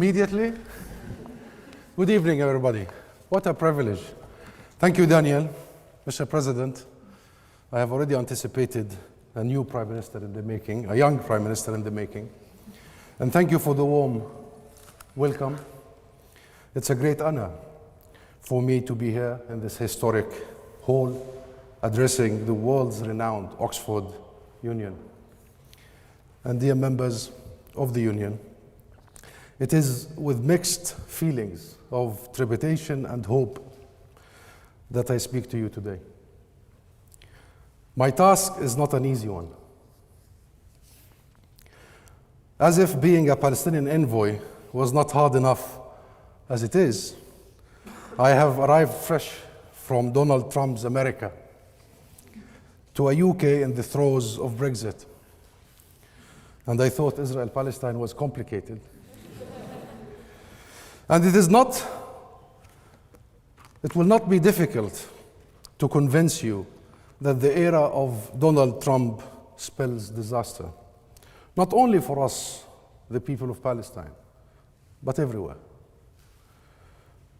immediately. Good evening, everybody. What a privilege. Thank you, Daniel. Mr. President, I have already anticipated a new Prime Minister in the making, a young Prime Minister in the making. And thank you for the warm welcome. It's a great honor for me to be here in this historic hall addressing the world's renowned Oxford Union. And dear members of the Union, it is with mixed feelings of trepidation and hope that I speak to you today. My task is not an easy one. As if being a Palestinian envoy was not hard enough as it is, I have arrived fresh from Donald Trump's America to a UK in the throes of Brexit. And I thought Israel-Palestine was complicated. And it will not be difficult to convince you that the era of Donald Trump spells disaster, not only for us, the people of Palestine, but everywhere.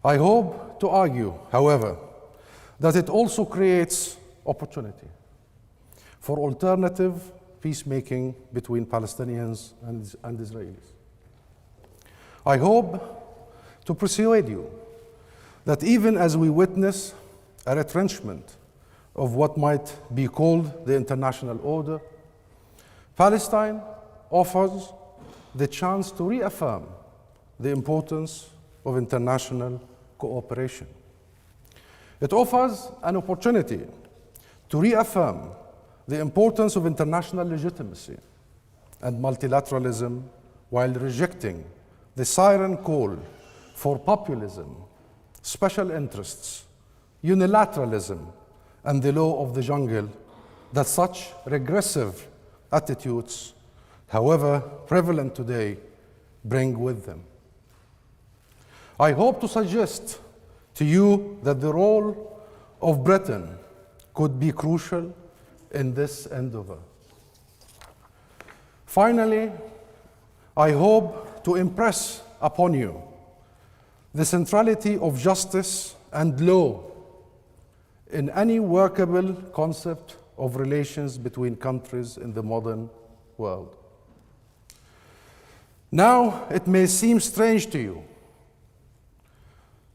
I hope to argue, however, that it also creates opportunity for alternative peacemaking between Palestinians and Israelis. I hope to persuade you that even as we witness a retrenchment of what might be called the international order, Palestine offers the chance to reaffirm the importance of international cooperation. It offers an opportunity to reaffirm the importance of international legitimacy and multilateralism while rejecting the siren call for populism, special interests, unilateralism, and the law of the jungle that such regressive attitudes, however prevalent today, bring with them. I hope to suggest to you that the role of Britain could be crucial in this endeavor. Finally, I hope to impress upon you the centrality of justice and law in any workable concept of relations between countries in the modern world. Now, it may seem strange to you,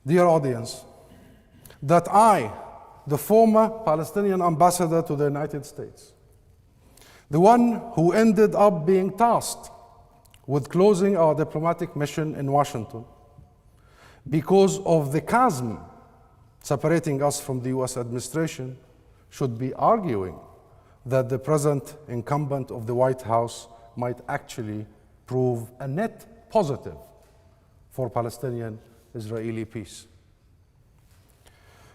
dear audience, that I, the former Palestinian ambassador to the United States, the one who ended up being tasked with closing our diplomatic mission in Washington because of the chasm separating us from the US administration, should be arguing that the present incumbent of the White House might actually prove a net positive for Palestinian-Israeli peace.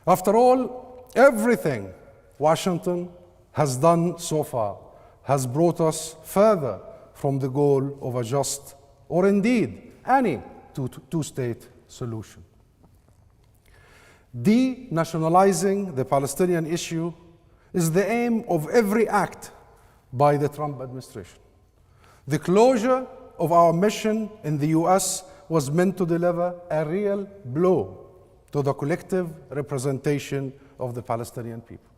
After all, everything Washington has done so far has brought us further from the goal of a just, or indeed any two-state solution. Denationalizing the Palestinian issue is the aim of every act by the Trump administration. The closure of our mission in the US was meant to deliver a real blow to the collective representation of the Palestinian people.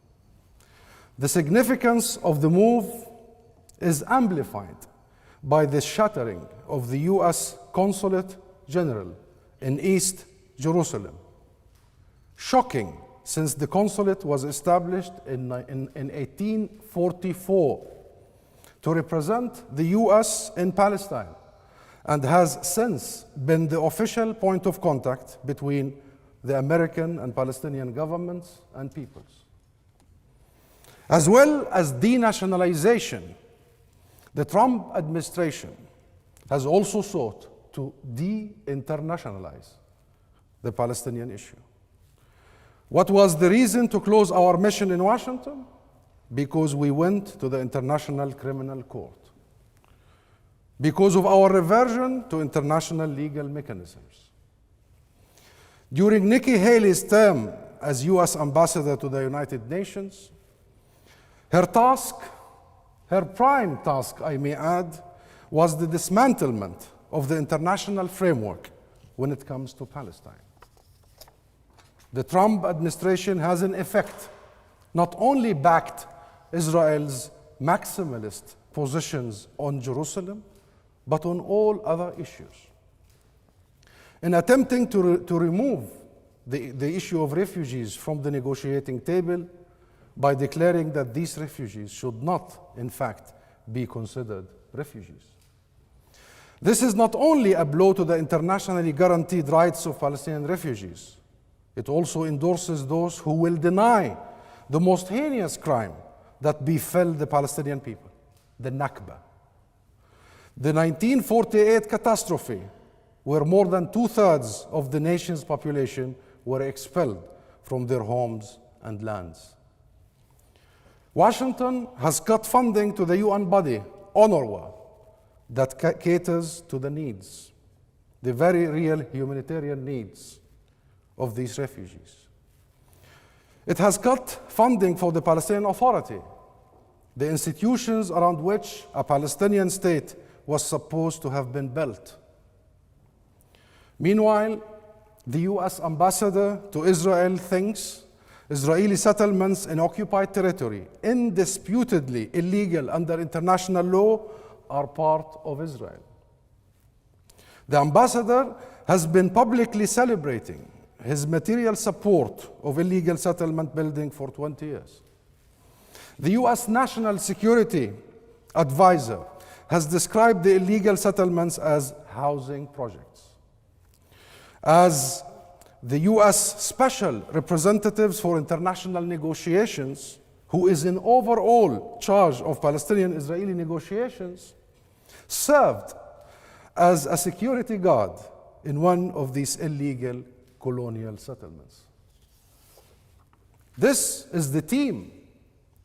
The significance of the move is amplified by the shattering of the US Consulate General in East Jerusalem. Shocking, since the consulate was established in 1844 to represent the US in Palestine and has since been the official point of contact between the American and Palestinian governments and peoples. As well as denationalization, the Trump administration has also sought to de-internationalize the Palestinian issue. What was the reason to close our mission in Washington? Because we went to the International Criminal Court. Because of our reversion to international legal mechanisms. During Nikki Haley's term as US ambassador to the United Nations, her prime task, I may add, was the dismantlement of the international framework when it comes to Palestine. The Trump administration has in effect not only backed Israel's maximalist positions on Jerusalem, but on all other issues. In attempting to remove the issue of refugees from the negotiating table by declaring that these refugees should not, in fact, be considered refugees. This is not only a blow to the internationally guaranteed rights of Palestinian refugees, it also endorses those who will deny the most heinous crime that befell the Palestinian people, the Nakba. The 1948 catastrophe, where more than 2/3 of the nation's population were expelled from their homes and lands. Washington has cut funding to the UN body, UNRWA, that caters to the needs, the very real humanitarian needs of these refugees. It has cut funding for the Palestinian Authority, the institutions around which a Palestinian state was supposed to have been built. Meanwhile, the US ambassador to Israel thinks Israeli settlements in occupied territory, indisputably illegal under international law, are part of Israel. The ambassador has been publicly celebrating his material support of illegal settlement building for 20 years. The US National Security Advisor has described the illegal settlements as housing projects. As the US Special Representatives for International Negotiations, who is in overall charge of Palestinian-Israeli negotiations, served as a security guard in one of these illegal colonial settlements. This is the team.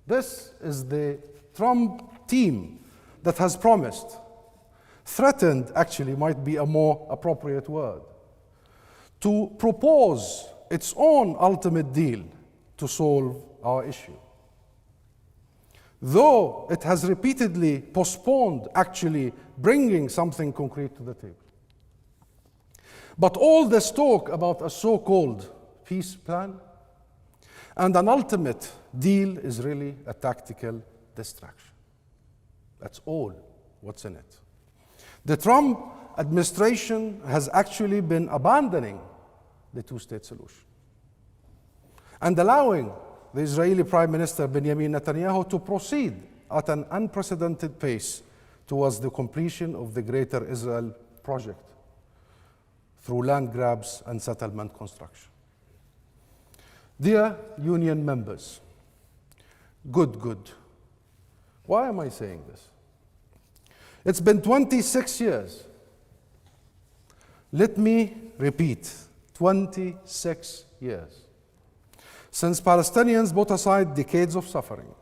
This is the Trump team that has promised, threatened actually might be a more appropriate word, to propose its own ultimate deal to solve our issue. Though it has repeatedly postponed actually bringing something concrete to the table. But all this talk about a so-called peace plan and an ultimate deal is really a tactical distraction. That's all what's in it. The Trump administration has actually been abandoning the two-state solution and allowing the Israeli Prime Minister Benjamin Netanyahu to proceed at an unprecedented pace towards the completion of the Greater Israel project through land grabs and settlement construction. Dear union members, good. Why am I saying this? It's been 26 years. Let me repeat, 26 years. Since Palestinians put aside decades of suffering,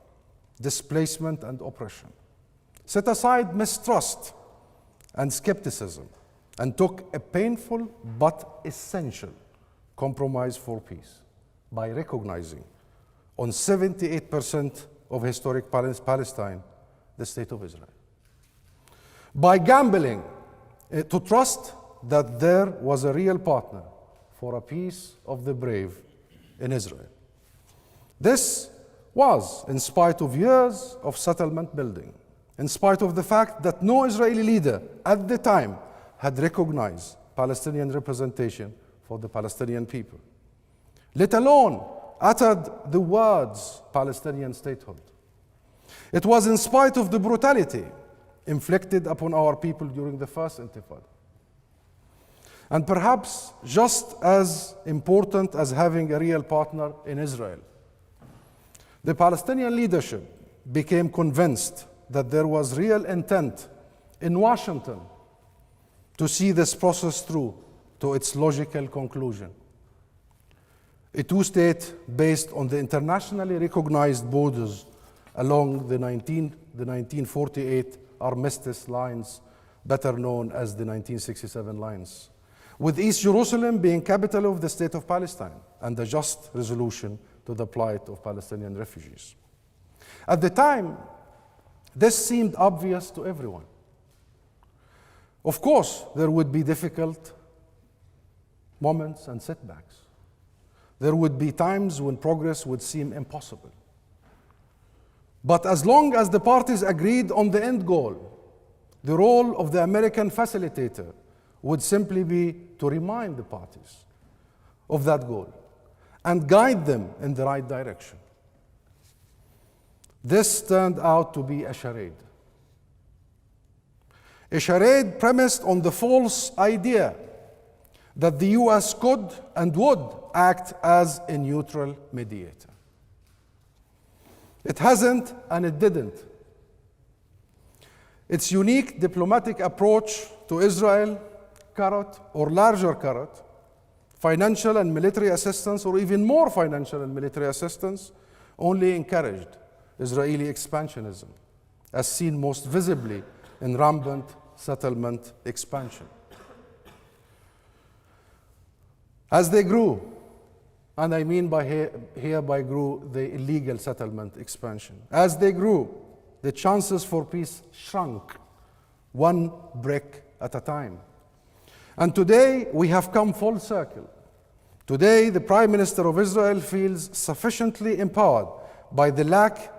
displacement and oppression, set aside mistrust and skepticism, and took a painful but essential compromise for peace by recognizing on 78% of historic Palestine the State of Israel. By gambling to trust that there was a real partner for a peace of the brave in Israel. This was in spite of years of settlement building, in spite of the fact that no Israeli leader at the time had recognized Palestinian representation for the Palestinian people, let alone uttered the words Palestinian statehood. It was in spite of the brutality inflicted upon our people during the first Intifada. And perhaps just as important as having a real partner in Israel, the Palestinian leadership became convinced that there was real intent in Washington to see this process through to its logical conclusion. A two-state based on the internationally recognized borders along the 1948 Armistice lines, better known as the 1967 lines, with East Jerusalem being capital of the State of Palestine and a just resolution to the plight of Palestinian refugees. At the time, this seemed obvious to everyone. Of course, there would be difficult moments and setbacks. There would be times when progress would seem impossible. But as long as the parties agreed on the end goal, the role of the American facilitator would simply be to remind the parties of that goal and guide them in the right direction. This turned out to be a charade. A charade premised on the false idea that the US could and would act as a neutral mediator. It hasn't and it didn't. Its unique diplomatic approach to Israel, carrot or larger carrot, financial and military assistance, or even more financial and military assistance, only encouraged Israeli expansionism, as seen most visibly in rampant settlement expansion. As they grew, and I mean by hereby grew the illegal settlement expansion, as they grew, the chances for peace shrunk, one brick at a time. And today, we have come full circle. Today, the Prime Minister of Israel feels sufficiently empowered by the lack,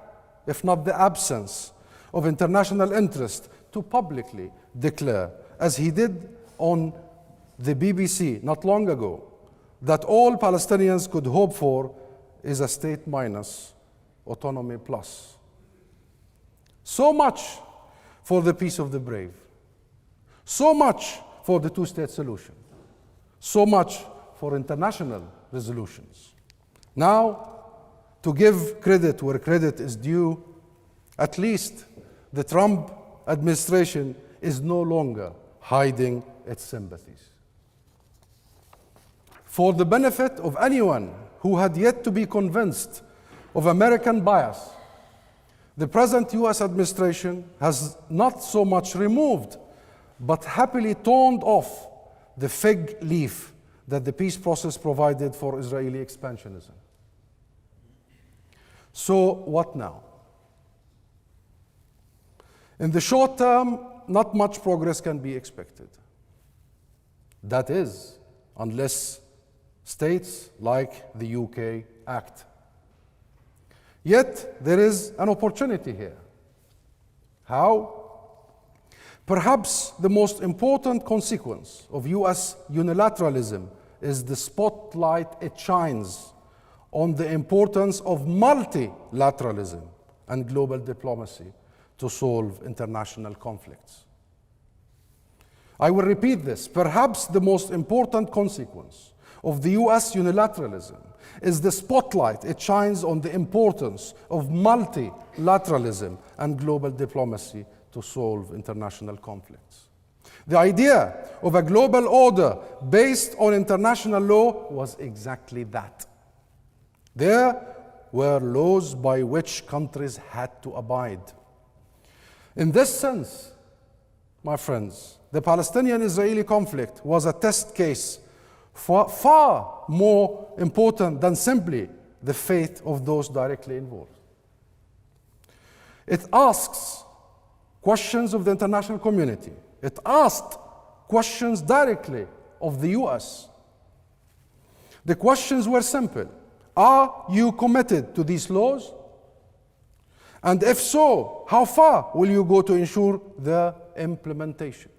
if not the absence, of international interest to publicly declare, as he did on the BBC not long ago, that all Palestinians could hope for is a state minus, autonomy plus. So much for the peace of the brave. So much for the two-state solution. So much for international resolutions. Now, to give credit where credit is due, at least the Trump administration is no longer hiding its sympathies. For the benefit of anyone who had yet to be convinced of American bias, the present US administration has not so much removed, but happily torn off the fig leaf that the peace process provided for Israeli expansionism. So what now? In the short term, not much progress can be expected. That is, unless states like the UK act. Yet, there is an opportunity here. How? Perhaps the most important consequence of US unilateralism is the spotlight it shines on the importance of multilateralism and global diplomacy to solve international conflicts. I will repeat this. Perhaps the most important consequence of the US unilateralism is the spotlight it shines on the importance of multilateralism and global diplomacy to solve international conflicts. The idea of a global order based on international law was exactly that. There were laws by which countries had to abide. In this sense, my friends, the Palestinian-Israeli conflict was a test case far more important than simply the fate of those directly involved. It asks questions of the international community. It asked questions directly of the US. The questions were simple. Are you committed to these laws? And if so, how far will you go to ensure their implementation?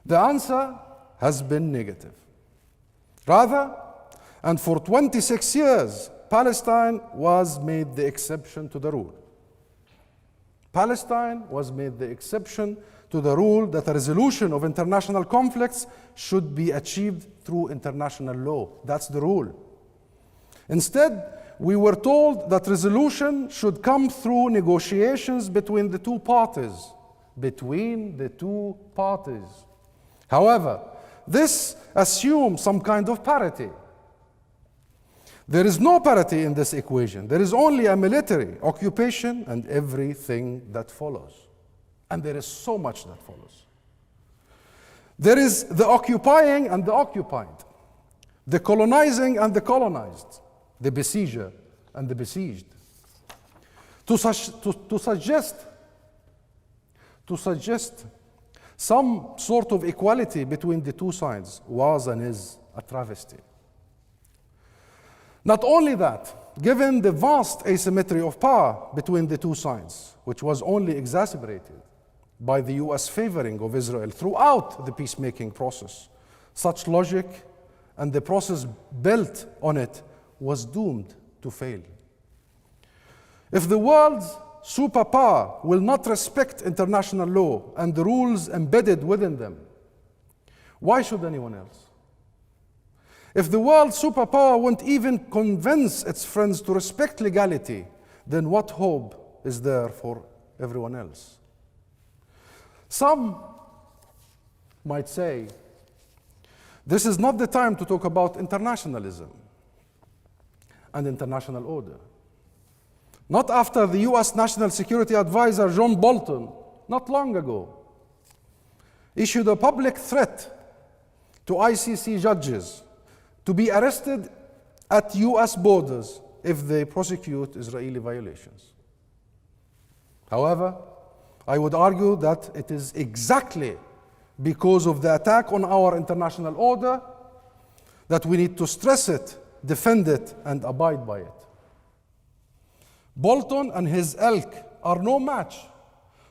The answer has been negative. Rather, and for 26 years, Palestine was made the exception to the rule. Palestine was made the exception to the rule that a resolution of international conflicts should be achieved through international law. That's the rule. Instead, we were told that resolution should come through negotiations between the two parties. Between the two parties. However, this assumes some kind of parity. There is no parity in this equation. There is only a military occupation and everything that follows. And there is so much that follows. There is the occupying and the occupied, the colonizing and the colonized, the besieger and the besieged. To suggest Some sort of equality between the two sides was and is a travesty. Not only that, given the vast asymmetry of power between the two sides, which was only exacerbated by the US favoring of Israel throughout the peacemaking process, such logic and the process built on it was doomed to fail. If the world's superpower will not respect international law and the rules embedded within them, why should anyone else? If the world's superpower won't even convince its friends to respect legality, then what hope is there for everyone else? Some might say, this is not the time to talk about internationalism and international order. Not after the US National Security Advisor John Bolton, not long ago, issued a public threat to ICC judges to be arrested at US borders if they prosecute Israeli violations. However, I would argue that it is exactly because of the attack on our international order that we need to stress it, defend it, and abide by it. Bolton and his ilk are no match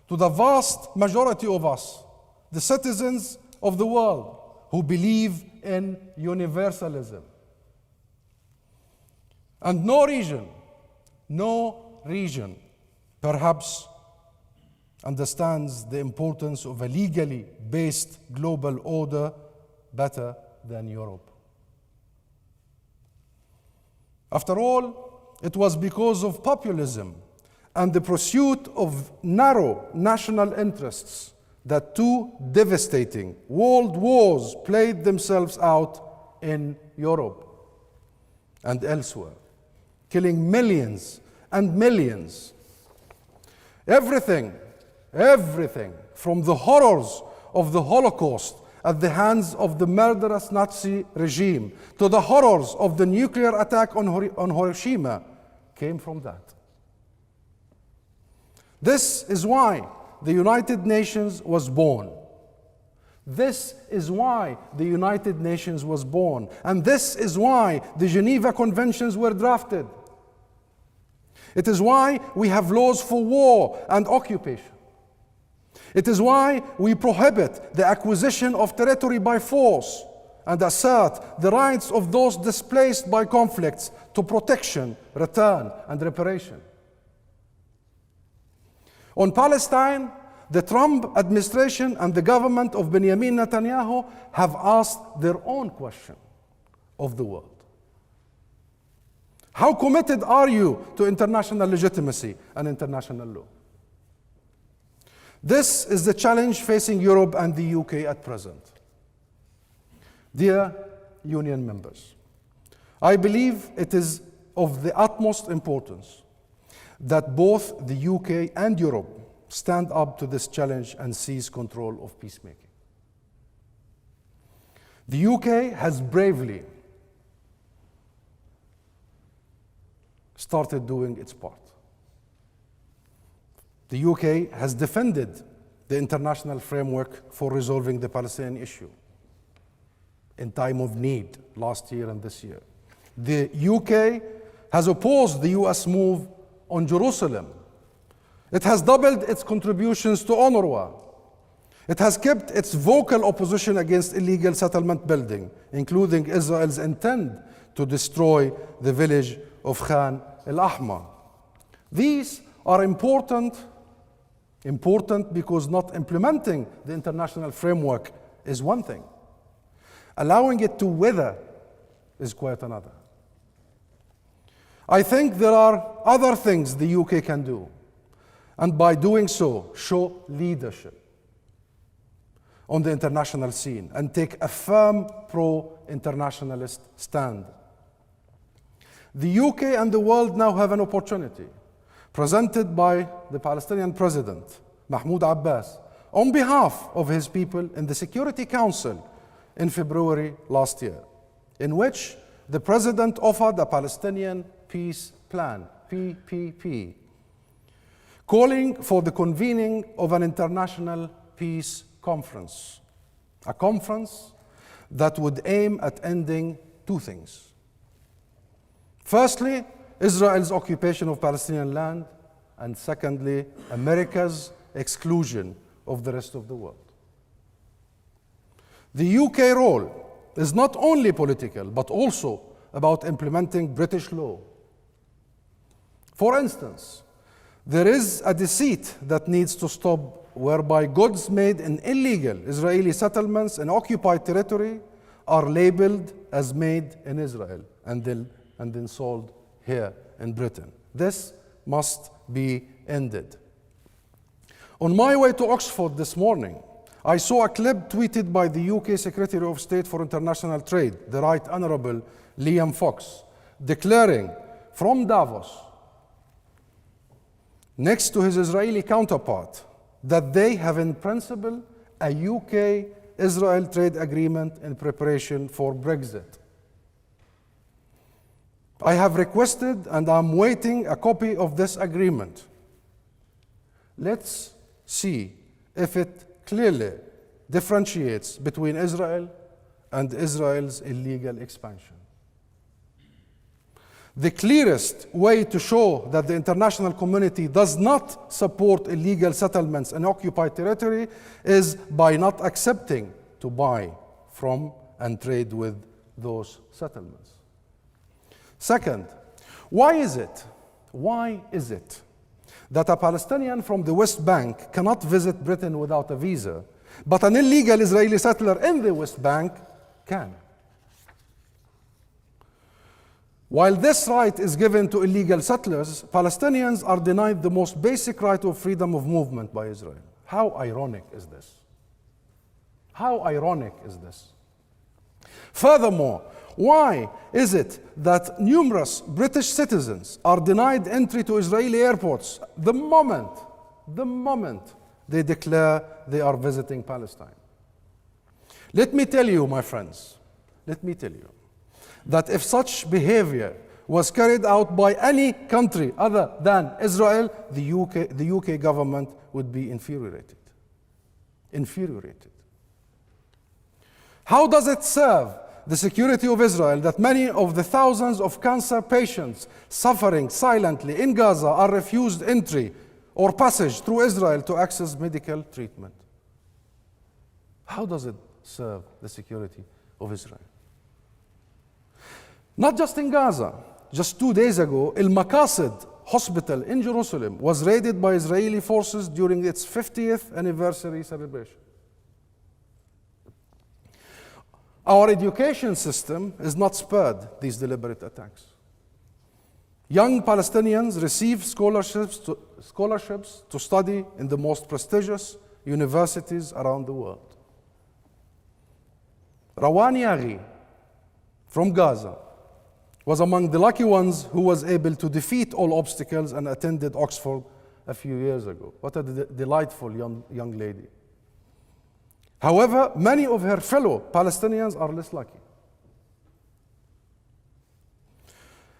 to the vast majority of us, the citizens of the world, who believe in universalism. And no region, perhaps, understands the importance of a legally based global order better than Europe. After all, it was because of populism and the pursuit of narrow national interests that two devastating world wars played themselves out in Europe and elsewhere, killing millions and millions. Everything from the horrors of the Holocaust at the hands of the murderous Nazi regime to the horrors of the nuclear attack on Hiroshima came from that. This is why the United Nations was born. This is why the United Nations was born. And this is why the Geneva Conventions were drafted. It is why we have laws for war and occupation. It is why we prohibit the acquisition of territory by force and assert the rights of those displaced by conflicts to protection, return, and reparation. On Palestine, the Trump administration and the government of Benjamin Netanyahu have asked their own question of the world. How committed are you to international legitimacy and international law? This is the challenge facing Europe and the UK at present. Dear Union members, I believe it is of the utmost importance that both the UK and Europe stand up to this challenge and seize control of peacemaking. The UK has bravely started doing its part. The UK has defended the international framework for resolving the Palestinian issue in time of need last year and this year. The UK has opposed the US move on Jerusalem. It has doubled its contributions to UNRWA. It has kept its vocal opposition against illegal settlement building, including Israel's intent to destroy the village of Khan al-Ahmar. These are important because not implementing the international framework is one thing. Allowing it to wither is quite another. I think there are other things the UK can do, and by doing so, show leadership on the international scene and take a firm pro-internationalist stand. The UK and the world now have an opportunity presented by the Palestinian President, Mahmoud Abbas, on behalf of his people in the Security Council in February last year, in which the President offered a Palestinian Peace Plan, PPP, calling for the convening of an international peace conference, a conference that would aim at ending two things. Firstly, Israel's occupation of Palestinian land, and secondly, America's exclusion of the rest of the world. The UK role is not only political, but also about implementing British law. For instance, there is a deceit that needs to stop whereby goods made in illegal Israeli settlements in occupied territory are labeled as made in Israel and then sold here in Britain. This must be ended. On my way to Oxford this morning, I saw a clip tweeted by the UK Secretary of State for International Trade, the Right Honourable Liam Fox, declaring from Davos, next to his Israeli counterpart, that they have in principle a UK-Israel trade agreement in preparation for Brexit. I have requested and I'm waiting a copy of this agreement. Let's see if it clearly differentiates between Israel and Israel's illegal expansion. The clearest way to show that the international community does not support illegal settlements in occupied territory is by not accepting to buy from and trade with those settlements. Second, why is it that a Palestinian from the West Bank cannot visit Britain without a visa, but an illegal Israeli settler in the West Bank can? While this right is given to illegal settlers, Palestinians are denied the most basic right of freedom of movement by Israel. How ironic is this? How ironic is this? Furthermore, why is it that numerous British citizens are denied entry to Israeli airports the moment they declare they are visiting Palestine? Let me tell you, my friends, that if such behavior was carried out by any country other than Israel, the UK government would be infuriated. How does it serve the security of Israel that many of the thousands of cancer patients suffering silently in Gaza are refused entry or passage through Israel to access medical treatment? How does it serve the security of Israel? Not just in Gaza. Just 2 days ago, Al Maqasid Hospital in Jerusalem was raided by Israeli forces during its 50th anniversary celebration. Our education system is not spared these deliberate attacks. Young Palestinians receive scholarships to study in the most prestigious universities around the world. Rawan Yaghi from Gaza was among the lucky ones who was able to defeat all obstacles and attended Oxford a few years ago. What a delightful young lady. However, many of her fellow Palestinians are less lucky.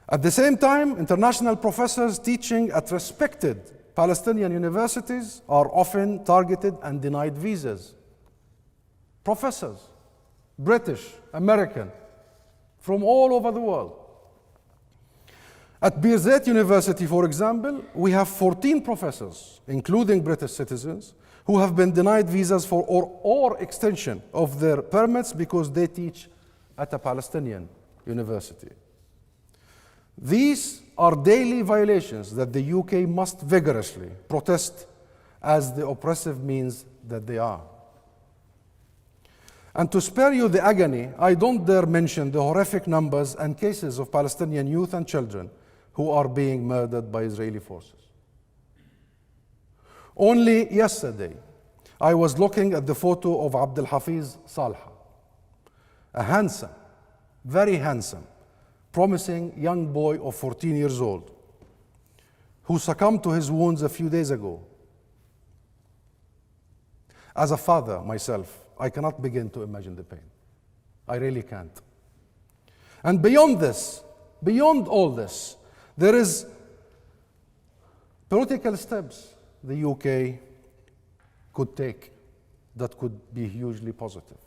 At the same time, international professors teaching at respected Palestinian universities are often targeted and denied visas. Professors, British, American, from all over the world. At Birzeit University, for example, we have 14 professors, including British citizens, who have been denied visas for or extension of their permits because they teach at a Palestinian university. These are daily violations that the UK must vigorously protest as the oppressive means that they are. And to spare you the agony, I don't dare mention the horrific numbers and cases of Palestinian youth and children who are being murdered by Israeli forces. Only yesterday, I was looking at the photo of Abdel Hafiz Salha, a handsome, very handsome, promising young boy of 14 years old, who succumbed to his wounds a few days ago. As a father myself, I cannot begin to imagine the pain. I really can't. And beyond all this, there is political steps the UK could take. that could be hugely positive.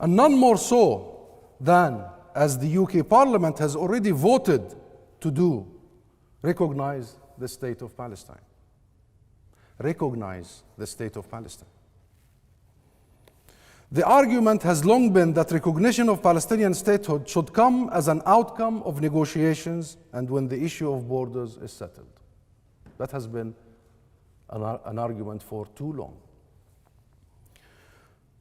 And none more so than, as the UK Parliament has already voted to do, recognize the state of Palestine. Recognize the state of Palestine. The argument has long been that recognition of Palestinian statehood should come as an outcome of negotiations and when the issue of borders is settled. That has been an argument for too long.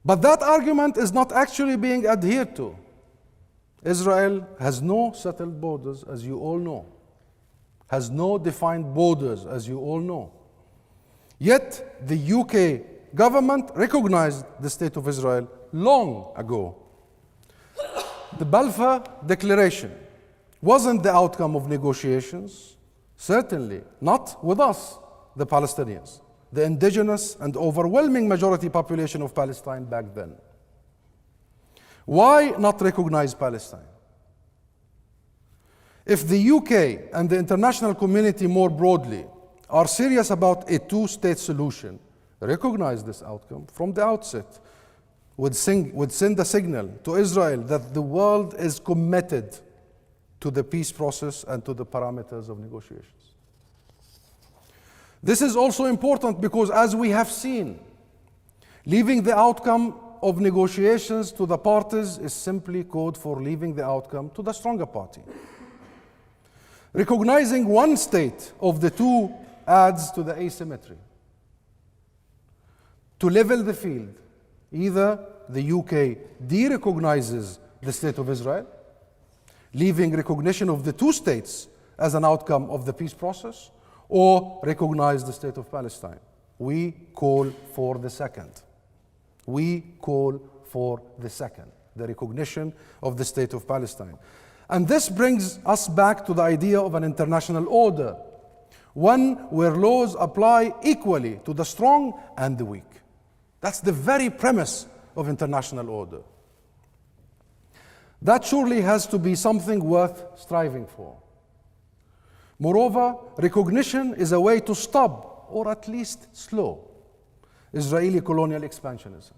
But that argument is not actually being adhered to. Israel has no settled borders, as you all know, has no defined borders, as you all know. Yet the UK government recognized the State of Israel long ago. The Balfour Declaration wasn't the outcome of negotiations, certainly not with us, the Palestinians, the indigenous and overwhelming majority population of Palestine back then. Why not recognize Palestine? If the UK and the international community more broadly are serious about a two-state solution, recognize this outcome from the outset, would send a signal to Israel that the world is committed to the peace process and to the parameters of negotiations. This is also important because, as we have seen, leaving the outcome of negotiations to the parties is simply code for leaving the outcome to the stronger party. Recognizing one state of the two adds to the asymmetry. To level the field, either the UK de-recognizes the State of Israel, leaving recognition of the two states as an outcome of the peace process, or recognize the State of Palestine. We call for the second. We call for the second, the recognition of the State of Palestine. And this brings us back to the idea of an international order, one where laws apply equally to the strong and the weak. That's the very premise of international order. That surely has to be something worth striving for. Moreover, recognition is a way to stop, or at least slow, Israeli colonial expansionism.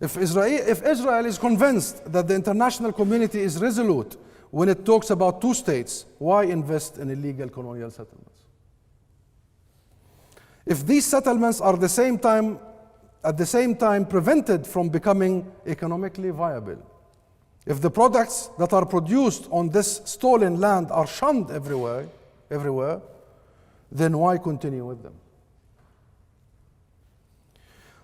If Israel is convinced that the international community is resolute when it talks about two states, why invest in illegal colonial settlements? If these settlements are at the same time prevented from becoming economically viable, if the products that are produced on this stolen land are shunned everywhere, then why continue with them?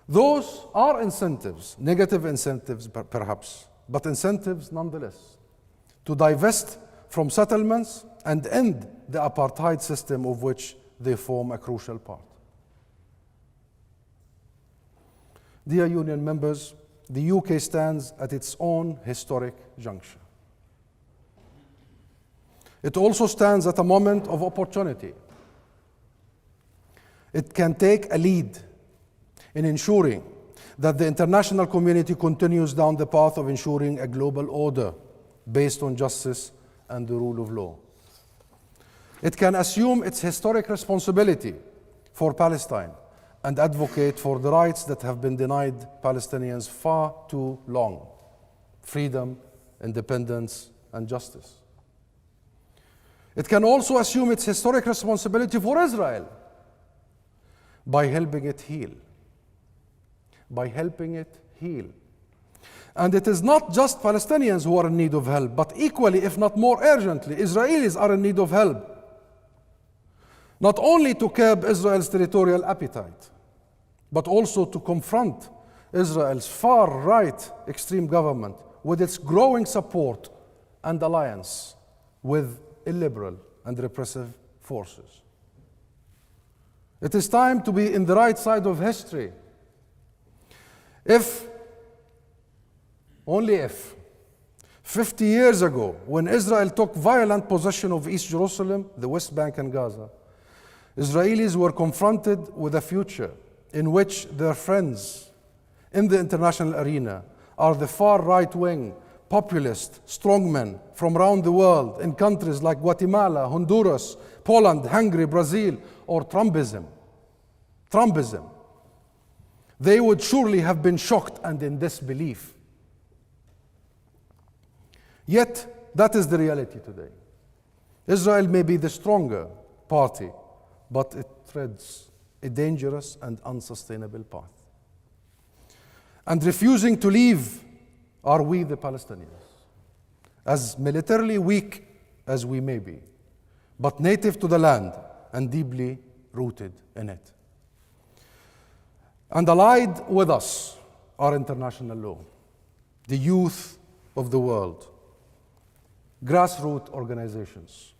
Those are incentives, negative incentives perhaps, but incentives nonetheless, to divest from settlements and end the apartheid system of which they form a crucial part. Dear Union members, the UK stands at its own historic juncture. It also stands at a moment of opportunity. It can take a lead in ensuring that the international community continues down the path of ensuring a global order based on justice and the rule of law. It can assume its historic responsibility for Palestine and advocate for the rights that have been denied Palestinians far too long: freedom, independence, and justice. It can also assume its historic responsibility for Israel by helping it heal. By helping it heal. And it is not just Palestinians who are in need of help, but equally, if not more urgently, Israelis are in need of help. Not only to curb Israel's territorial appetite, but also to confront Israel's far-right extreme government with its growing support and alliance with illiberal and repressive forces. It is time to be in the right side of history. Only if, 50 years ago, when Israel took violent possession of East Jerusalem, the West Bank and Gaza, Israelis were confronted with a future in which their friends in the international arena are the far right-wing, populist strongmen from around the world in countries like Guatemala, Honduras, Poland, Hungary, Brazil, or Trumpism. they would surely have been shocked and in disbelief. Yet, that is the reality today. Israel may be the stronger party, but it treads a dangerous and unsustainable path. And refusing to leave are we, the Palestinians, as militarily weak as we may be, but native to the land and deeply rooted in it. And allied with us are international law, the youth of the world, grassroots organizations,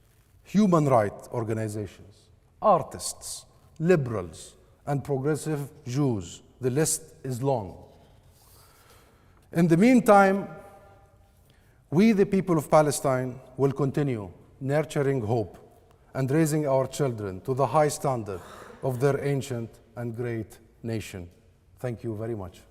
human rights organizations, artists, liberals, and progressive Jews. The list is long. In the meantime, we, the people of Palestine, will continue nurturing hope and raising our children to the high standard of their ancient and great nation. Thank you very much.